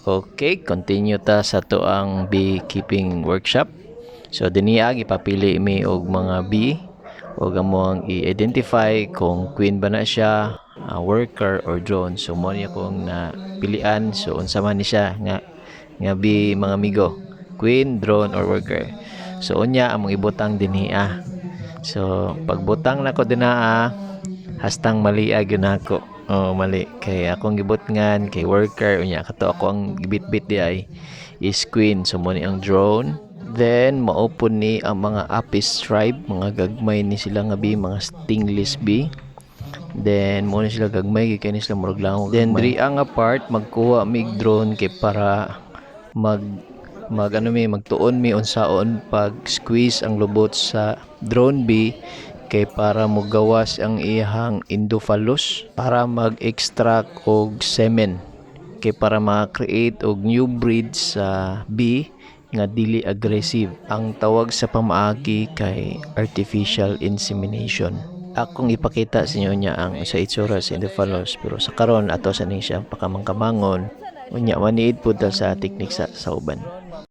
Okay, continue ta sa to ang beekeeping workshop. So diniya gipapili mi og mga bee og among i-identify kung queen ba na siya, worker or drone. So mo niya kung napilian, so unsa man ni siya nga bee mga amigo, queen, drone or worker. So unya among ibutang diniya. So pagbutang nako dinaa, hastang mali gyud nako. Oh, mali. Kay akong gibutngan kay worker unya kato ako ang gibitbit di ay is queen. So mo ni ang drone. Then maupon ni ang mga apis tribe, mga gagmay ni sila nga bee, mga stingless bee. Then mo ni sila gagmay kay ni sila murag lang. Then diri ang part magkuha mig drone kay para magtuon mi unsaon pag squeeze ang lubot sa drone bee kay para mo gawas ang iyang endophallus para mag-extract og semen kay para ma-create og new breed sa bee nga dili aggressive. Ang tawag sa pamaagi kay artificial insemination. Akong ipakita sa inyo niya ang sa itsura sa endophallus, pero sa karon ato sa ning siya pakamangkamangon unya maniid pud sa teknik sa uban.